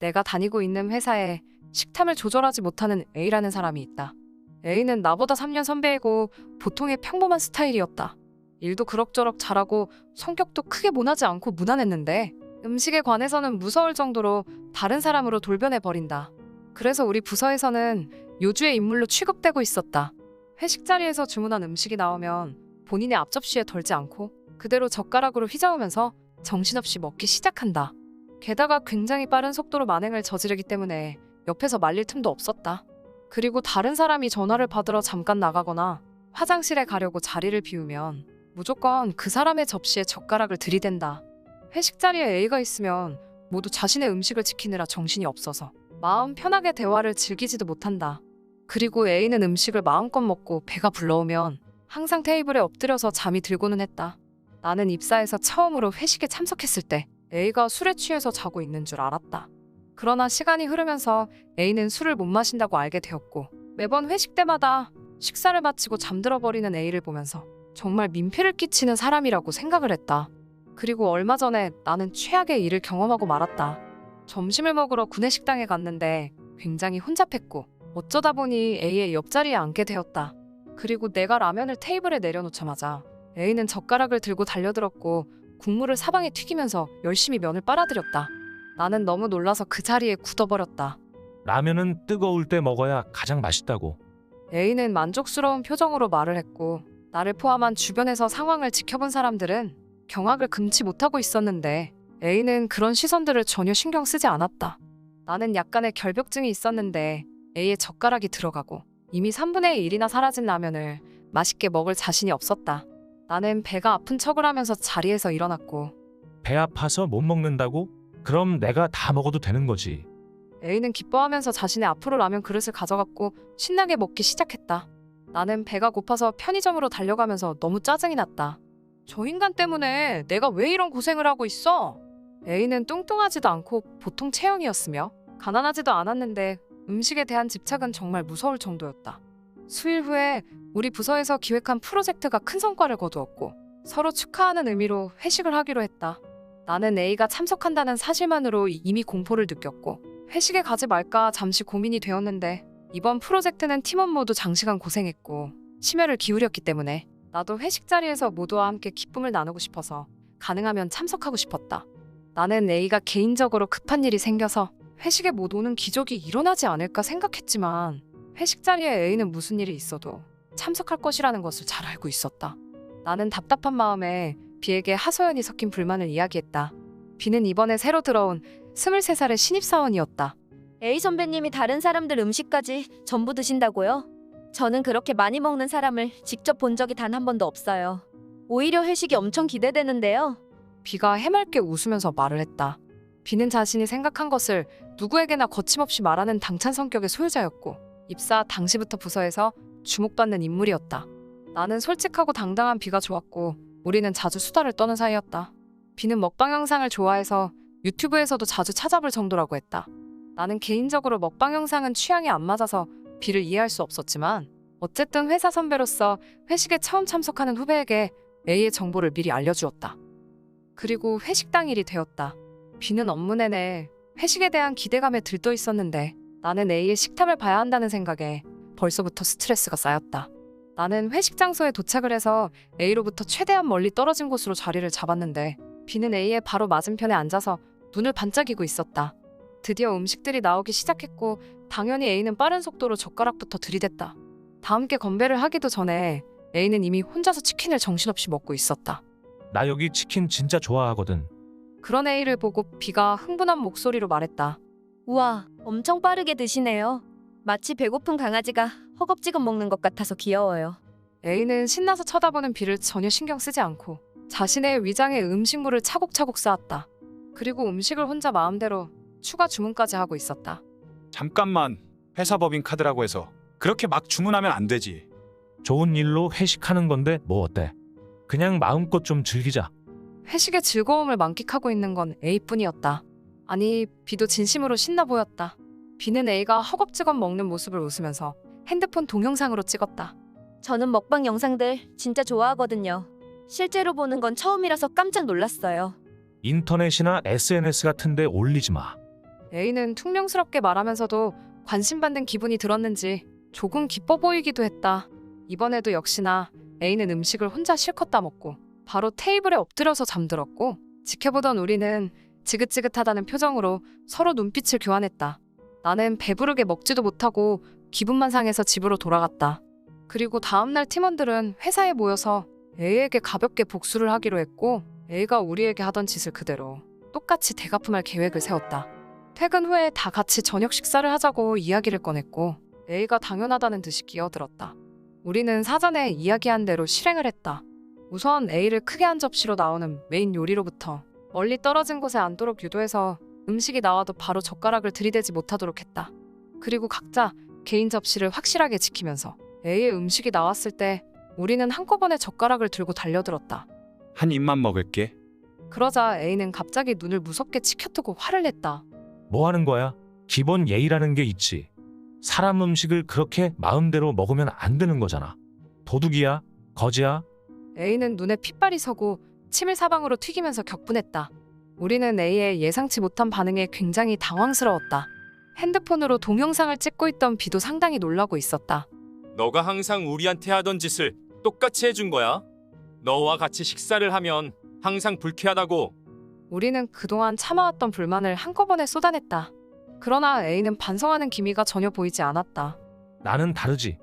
내가 다니고 있는 회사에 식탐을 조절하지 못하는 A라는 사람이 있다. A는 나보다 3년 선배이고 보통의 평범한 스타일이었다. 일도 그럭저럭 잘하고 성격도 크게 모나지 않고 무난했는데 음식에 관해서는 무서울 정도로 다른 사람으로 돌변해버린다. 그래서 우리 부서에서는 요주의 인물로 취급되고 있었다. 회식 자리에서 주문한 음식이 나오면 본인의 앞접시에 덜지 않고 그대로 젓가락으로 휘저으면서 정신없이 먹기 시작한다. 게다가 굉장히 빠른 속도로 만행을 저지르기 때문에 옆에서 말릴 틈도 없었다. 그리고 다른 사람이 전화를 받으러 잠깐 나가거나 화장실에 가려고 자리를 비우면 무조건 그 사람의 접시에 젓가락을 들이댄다. 회식 자리에 A가 있으면 모두 자신의 음식을 지키느라 정신이 없어서 마음 편하게 대화를 즐기지도 못한다. 그리고 A는 음식을 마음껏 먹고 배가 불러오면 항상 테이블에 엎드려서 잠이 들고는 했다. 나는 입사해서 처음으로 회식에 참석했을 때 A가 술에 취해서 자고 있는 줄 알았다. 그러나 시간이 흐르면서 A는 술을 못 마신다고 알게 되었고 매번 회식 때마다 식사를 마치고 잠들어 버리는 A를 보면서 정말 민폐를 끼치는 사람이라고 생각을 했다. 그리고 얼마 전에 나는 최악의 일을 경험하고 말았다. 점심을 먹으러 구내식당에 갔는데 굉장히 혼잡했고 어쩌다 보니 A의 옆자리에 앉게 되었다. 그리고 내가 라면을 테이블에 내려놓자마자 A는 젓가락을 들고 달려들었고 국물을 사방에 튀기면서 열심히 면을 빨아들였다. 나는 너무 놀라서 그 자리에 굳어버렸다. 라면은 뜨거울 때 먹어야 가장 맛있다고. A는 만족스러운 표정으로 말을 했고 나를 포함한 주변에서 상황을 지켜본 사람들은 경악을 금치 못하고 있었는데 A는 그런 시선들을 전혀 신경 쓰지 않았다. 나는 약간의 결벽증이 있었는데 A의 젓가락이 들어가고 이미 3분의 1이나 사라진 라면을 맛있게 먹을 자신이 없었다. 나는 배가 아픈 척을 하면서 자리에서 일어났고 배 아파서 못 먹는다고? 그럼 내가 다 먹어도 되는 거지. A는 기뻐하면서 자신의 앞으로 라면 그릇을 가져갔고 신나게 먹기 시작했다. 나는 배가 고파서 편의점으로 달려가면서 너무 짜증이 났다. 저 인간 때문에 내가 왜 이런 고생을 하고 있어? A는 뚱뚱하지도 않고 보통 체형이었으며 가난하지도 않았는데 음식에 대한 집착은 정말 무서울 정도였다. 수일 후에 우리 부서에서 기획한 프로젝트가 큰 성과를 거두었고 서로 축하하는 의미로 회식을 하기로 했다. 나는 A가 참석한다는 사실만으로 이미 공포를 느꼈고 회식에 가지 말까 잠시 고민이 되었는데 이번 프로젝트는 팀원 모두 장시간 고생했고 심혈을 기울였기 때문에 나도 회식 자리에서 모두와 함께 기쁨을 나누고 싶어서 가능하면 참석하고 싶었다. 나는 A가 개인적으로 급한 일이 생겨서 회식에 못 오는 기적이 일어나지 않을까 생각했지만 회식 자리에 A는 무슨 일이 있어도 참석할 것이라는 것을 잘 알고 있었다. 나는 답답한 마음에 B에게 하소연이 섞인 불만을 이야기했다. B는 이번에 새로 들어온 23살의 신입사원이었다. A 선배님이 다른 사람들 음식까지 전부 드신다고요? 저는 그렇게 많이 먹는 사람을 직접 본 적이 단 한 번도 없어요. 오히려 회식이 엄청 기대되는데요. B가 해맑게 웃으면서 말을 했다. B는 자신이 생각한 것을 누구에게나 거침없이 말하는 당찬 성격의 소유자였고 입사 당시부터 부서에서 주목받는 인물이었다. 나는 솔직하고 당당한 B가 좋았고 우리는 자주 수다를 떠는 사이였다. B는 먹방 영상을 좋아해서 유튜브에서도 자주 찾아볼 정도라고 했다. 나는 개인적으로 먹방 영상은 취향이 안 맞아서 B를 이해할 수 없었지만 어쨌든 회사 선배로서 회식에 처음 참석하는 후배에게 A의 정보를 미리 알려주었다. 그리고 회식 당일이 되었다. B는 업무 내내 회식에 대한 기대감에 들떠 있었는데 나는 A의 식탐을 봐야 한다는 생각에 벌써부터 스트레스가 쌓였다. 나는 회식 장소에 도착을 해서 A로부터 최대한 멀리 떨어진 곳으로 자리를 잡았는데 B는 A의 바로 맞은편에 앉아서 눈을 반짝이고 있었다. 드디어 음식들이 나오기 시작했고 당연히 A는 빠른 속도로 젓가락부터 들이댔다. 다 함께 건배를 하기도 전에 A는 이미 혼자서 치킨을 정신없이 먹고 있었다. 나 여기 치킨 진짜 좋아하거든. 그런 A를 보고 B가 흥분한 목소리로 말했다. 우와, 엄청 빠르게 드시네요. 마치 배고픈 강아지가 허겁지겁 먹는 것 같아서 귀여워요. A는 신나서 쳐다보는 B를 전혀 신경 쓰지 않고 자신의 위장에 음식물을 차곡차곡 쌓았다. 그리고 음식을 혼자 마음대로 추가 주문까지 하고 있었다. 잠깐만, 회사 법인 카드라고 해서 그렇게 막 주문하면 안 되지. 좋은 일로 회식하는 건데 뭐 어때? 그냥 마음껏 좀 즐기자. 회식의 즐거움을 만끽하고 있는 건 A뿐이었다. 아니, B도 진심으로 신나 보였다. B는 A가 허겁지겁 먹는 모습을 웃으면서 핸드폰 동영상으로 찍었다. 저는 먹방 영상들 진짜 좋아하거든요. 실제로 보는 건 처음이라서 깜짝 놀랐어요. 인터넷이나 SNS 같은 데 올리지 마. A는 퉁명스럽게 말하면서도 관심받는 기분이 들었는지 조금 기뻐 보이기도 했다. 이번에도 역시나 A는 음식을 혼자 실컷 다 먹고 바로 테이블에 엎드려서 잠들었고, 지켜보던 우리는 지긋지긋하다는 표정으로 서로 눈빛을 교환했다. 나는 배부르게 먹지도 못하고 기분만 상해서 집으로 돌아갔다. 그리고 다음날 팀원들은 회사에 모여서 A에게 가볍게 복수를 하기로 했고, A가 우리에게 하던 짓을 그대로 똑같이 되갚음할 계획을 세웠다. 퇴근 후에 다 같이 저녁 식사를 하자고 이야기를 꺼냈고, A가 당연하다는 듯이 끼어들었다. 우리는 사전에 이야기한 대로 실행을 했다. 우선 A를 크게 한 접시로 나오는 메인 요리로부터 멀리 떨어진 곳에 앉도록 유도해서 음식이 나와도 바로 젓가락을 들이대지 못하도록 했다. 그리고 각자 개인 접시를 확실하게 지키면서 A의 음식이 나왔을 때 우리는 한꺼번에 젓가락을 들고 달려들었다. 한 입만 먹을게. 그러자 A는 갑자기 눈을 무섭게 치켜뜨고 화를 냈다. 뭐 하는 거야? 기본 예의라는 게 있지. 사람 음식을 그렇게 마음대로 먹으면 안 되는 거잖아. 도둑이야? 거지야? A는 눈에 핏발이 서고 침을 사방으로 튀기면서 격분했다. 우리는 A의 예상치 못한 반응에 굉장히 당황스러웠다. 핸드폰으로 동영상을 찍고 있던 B도 상당히 놀라고 있었다. 너가 항상 우리한테 하던 짓을 똑같이 해준 거야? 너와 같이 식사를 하면 항상 불쾌하다고. 우리는 그동안 참아왔던 불만을 한꺼번에 쏟아냈다. 그러나 A는 반성하는 기미가 전혀 보이지 않았다. 나는 다르지.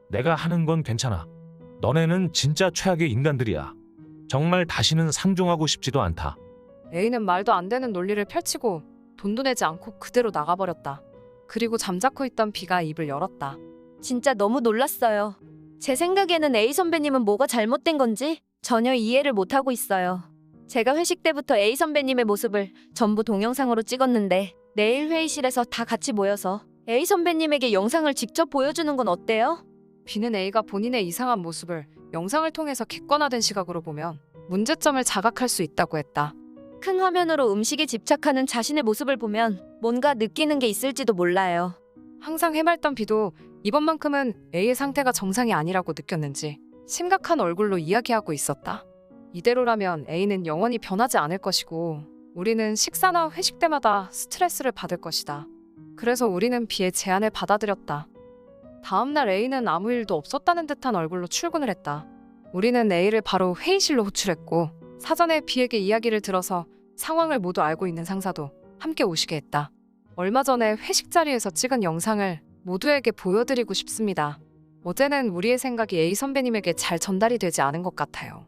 내가 하는 건 괜찮아. 너네는 진짜 최악의 인간들이야. 정말 다시는 상종하고 싶지도 않다. A는 말도 안 되는 논리를 펼치고 돈도 내지 않고 그대로 나가버렸다. 그리고 잠자코 있던 B가 입을 열었다. 진짜 너무 놀랐어요. 제 생각에는 A 선배님은 뭐가 잘못된 건지 전혀 이해를 못하고 있어요. 제가 회식 때부터 A 선배님의 모습을 전부 동영상으로 찍었는데 내일 회의실에서 다 같이 모여서 A 선배님에게 영상을 직접 보여주는 건 어때요? B는 A가 본인의 이상한 모습을 영상을 통해서 객관화된 시각으로 보면 문제점을 자각할 수 있다고 했다. 큰 화면으로 음식에 집착하는 자신의 모습을 보면 뭔가 느끼는 게 있을지도 몰라요. 항상 해맑던 B도 이번만큼은 A의 상태가 정상이 아니라고 느꼈는지 심각한 얼굴로 이야기하고 있었다. 이대로라면 A는 영원히 변하지 않을 것이고 우리는 식사나 회식 때마다 스트레스를 받을 것이다. 그래서 우리는 B의 제안을 받아들였다. 다음날 A는 아무 일도 없었다는 듯한 얼굴로 출근을 했다. 우리는 A를 바로 회의실로 호출했고 사전에 B에게 이야기를 들어서 상황을 모두 알고 있는 상사도 함께 오시게 했다. 얼마 전에 회식 자리에서 찍은 영상을 모두에게 보여드리고 싶습니다. 어제는 우리의 생각이 A 선배님에게 잘 전달이 되지 않은 것 같아요.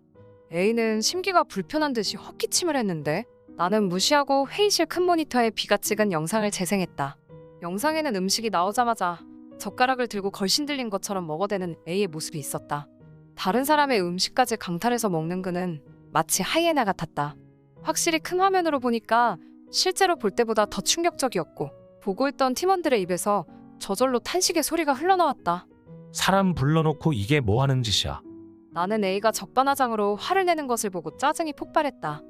A는 심기가 불편한 듯이 헛기침을 했는데 나는 무시하고 회의실 큰 모니터에 B가 찍은 영상을 재생했다. 영상에는 음식이 나오자마자 젓가락을 들고 걸신들린 것처럼 먹어대는 A의 모습이 있었다. 다른 사람의 음식까지 강탈해서 먹는 그는 마치 하이에나 같았다. 확실히 큰 화면으로 보니까 실제로 볼 때보다 더 충격적이었고 보고 있던 팀원들의 입에서 저절로 탄식의 소리가 흘러나왔다. 사람 불러놓고 이게 뭐 하는 짓이야? 나는 A가 적반하장으로 화를 내는 것을 보고 짜증이 폭발했다.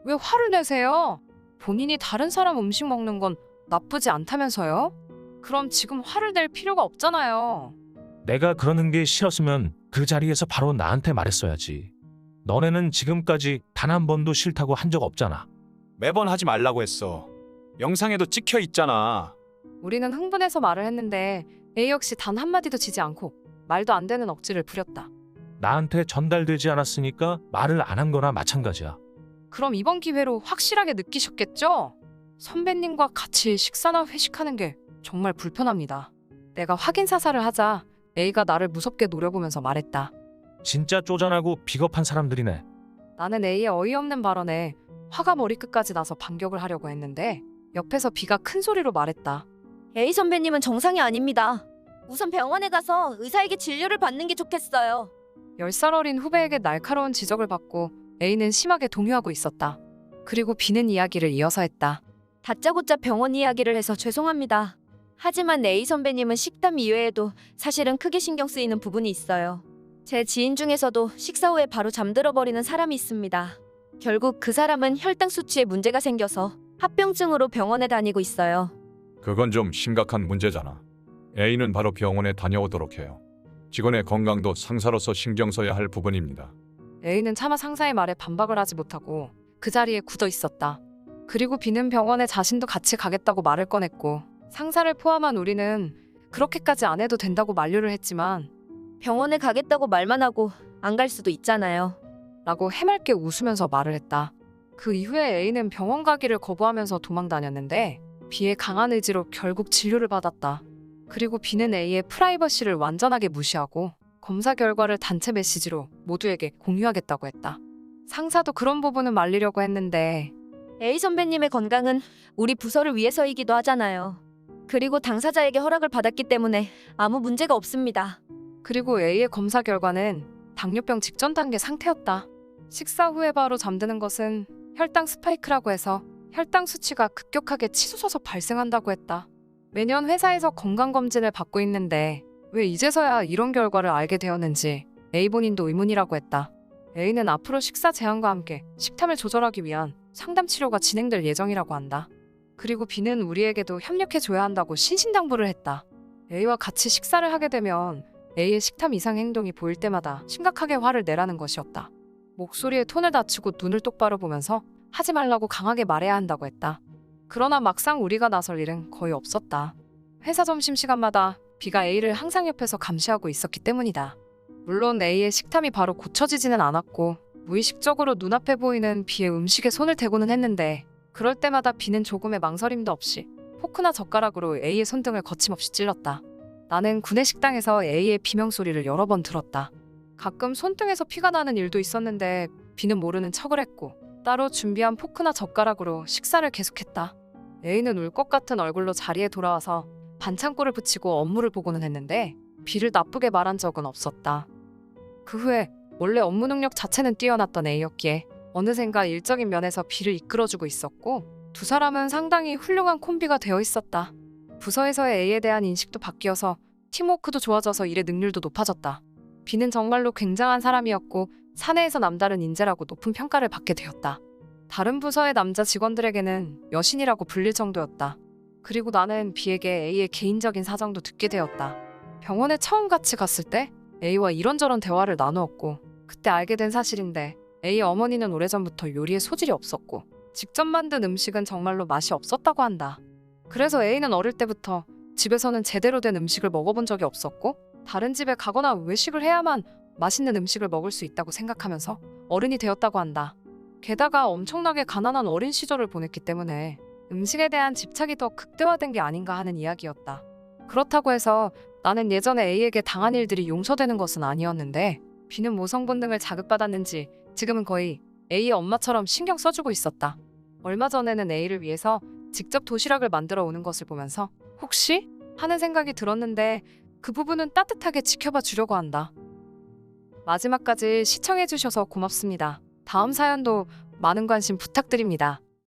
왜 화를 내세요? 본인이 다른 사람 음식 먹는 건 나쁘지 않다면서요? 그럼 지금 화를 낼 필요가 없잖아요. 내가 그러는 게 싫었으면 그 자리에서 바로 나한테 말했어야지. 너네는 지금까지 단 한 번도 싫다고 한 적 없잖아. 매번 하지 말라고 했어. 영상에도 찍혀 있잖아. 우리는 흥분해서 말을 했는데 A 역시 단 한마디도 지지 않고 말도 안 되는 억지를 부렸다. 나한테 전달되지 않았으니까 말을 안 한 거나 마찬가지야. 그럼 이번 기회로 확실하게 느끼셨겠죠? 선배님과 같이 식사나 회식하는 게 정말 불편합니다. 내가 확인 사살을 하자 A가 나를 무섭게 노려보면서 말했다. 진짜 쪼잔하고 비겁한 사람들이네. 나는 A의 어이없는 발언에 화가 머리끝까지 나서 반격을 하려고 했는데 옆에서 B가 큰 소리로 말했다. A 선배님은 정상이 아닙니다. 우선 병원에 가서 의사에게 진료를 받는 게 좋겠어요. 10살 어린 후배에게 날카로운 지적을 받고 A는 심하게 동요하고 있었다. 그리고 B는 이야기를 이어서 했다. 다짜고짜 병원 이야기를 해서 죄송합니다. 하지만 A 선배님은 식담 이외에도 사실은 크게 신경 쓰이는 부분이 있어요. 제 지인 중에서도 식사 후에 바로 잠들어 버리는 사람이 있습니다. 결국 그 사람은 혈당 수치에 문제가 생겨서 합병증으로 병원에 다니고 있어요. 그건 좀 심각한 문제잖아. A는 바로 병원에 다녀오도록 해요. 직원의 건강도 상사로서 신경 써야 할 부분입니다. A는 차마 상사의 말에 반박을 하지 못하고 그 자리에 굳어 있었다. 그리고 B는 병원에 자신도 같이 가겠다고 말을 꺼냈고 상사를 포함한 우리는 그렇게까지 안 해도 된다고 만류를 했지만 병원에 가겠다고 말만 하고 안 갈 수도 있잖아요. 라고 해맑게 웃으면서 말을 했다. 그 이후에 A는 병원 가기를 거부하면서 도망 다녔는데 B의 강한 의지로 결국 진료를 받았다. 그리고 B는 A의 프라이버시를 완전하게 무시하고 검사 결과를 단체 메시지로 모두에게 공유하겠다고 했다. 상사도 그런 부분은 말리려고 했는데 A 선배님의 건강은 우리 부서를 위해서이기도 하잖아요. 그리고 당사자에게 허락을 받았기 때문에 아무 문제가 없습니다. 그리고 A의 검사 결과는 당뇨병 직전 단계 상태였다. 식사 후에 바로 잠드는 것은 혈당 스파이크라고 해서 혈당 수치가 급격하게 치솟아서 발생한다고 했다. 매년 회사에서 건강검진을 받고 있는데 왜 이제서야 이런 결과를 알게 되었는지 A 본인도 의문이라고 했다. A는 앞으로 식사 제한과 함께 식탐을 조절하기 위한 상담 치료가 진행될 예정이라고 한다. 그리고 B는 우리에게도 협력해줘야 한다고 신신당부를 했다. A와 같이 식사를 하게 되면 A의 식탐 이상 행동이 보일 때마다 심각하게 화를 내라는 것이었다. 목소리에 톤을 낮추고 눈을 똑바로 보면서 하지 말라고 강하게 말해야 한다고 했다. 그러나 막상 우리가 나설 일은 거의 없었다. 회사 점심시간마다 B가 A를 항상 옆에서 감시하고 있었기 때문이다. 물론 A의 식탐이 바로 고쳐지지는 않았고 무의식적으로 눈앞에 보이는 B의 음식에 손을 대고는 했는데 그럴 때마다 B는 조금의 망설임도 없이 포크나 젓가락으로 A의 손등을 거침없이 찔렀다. 나는 구내식당에서 A의 비명소리를 여러 번 들었다. 가끔 손등에서 피가 나는 일도 있었는데 B는 모르는 척을 했고 따로 준비한 포크나 젓가락으로 식사를 계속했다. A는 울 것 같은 얼굴로 자리에 돌아와서 반창고를 붙이고 업무를 보고는 했는데 B를 나쁘게 말한 적은 없었다. 그 후에 원래 업무 능력 자체는 뛰어났던 A였기에 어느샌가 일적인 면에서 B를 이끌어주고 있었고 두 사람은 상당히 훌륭한 콤비가 되어 있었다. 부서에서의 A에 대한 인식도 바뀌어서 팀워크도 좋아져서 일의 능률도 높아졌다. B는 정말로 굉장한 사람이었고 사내에서 남다른 인재라고 높은 평가를 받게 되었다. 다른 부서의 남자 직원들에게는 여신이라고 불릴 정도였다. 그리고 나는 B에게 A의 개인적인 사정도 듣게 되었다. 병원에 처음 같이 갔을 때 A와 이런저런 대화를 나누었고 그때 알게 된 사실인데 A의 어머니는 오래전부터 요리에 소질이 없었고 직접 만든 음식은 정말로 맛이 없었다고 한다. 그래서 A는 어릴 때부터 집에서는 제대로 된 음식을 먹어본 적이 없었고 다른 집에 가거나 외식을 해야만 맛있는 음식을 먹을 수 있다고 생각하면서 어른이 되었다고 한다. 게다가 엄청나게 가난한 어린 시절을 보냈기 때문에 음식에 대한 집착이 더 극대화된 게 아닌가 하는 이야기였다. 그렇다고 해서 나는 예전에 A에게 당한 일들이 용서되는 것은 아니었는데 B는 모성본 등을 자극받았는지 지금은 거의 A의 엄마처럼 신경 써주고 있었다. 얼마 전에는 A를 위해서 직접 도시락을 만들어 오는 것을 보면서 혹시? 하는 생각이 들었는데 그 부분은 따뜻하게 지켜봐 주려고 한다. 마지막까지 시청해주셔서 고맙습니다. 다음 사연도 많은 관심 부탁드립니다.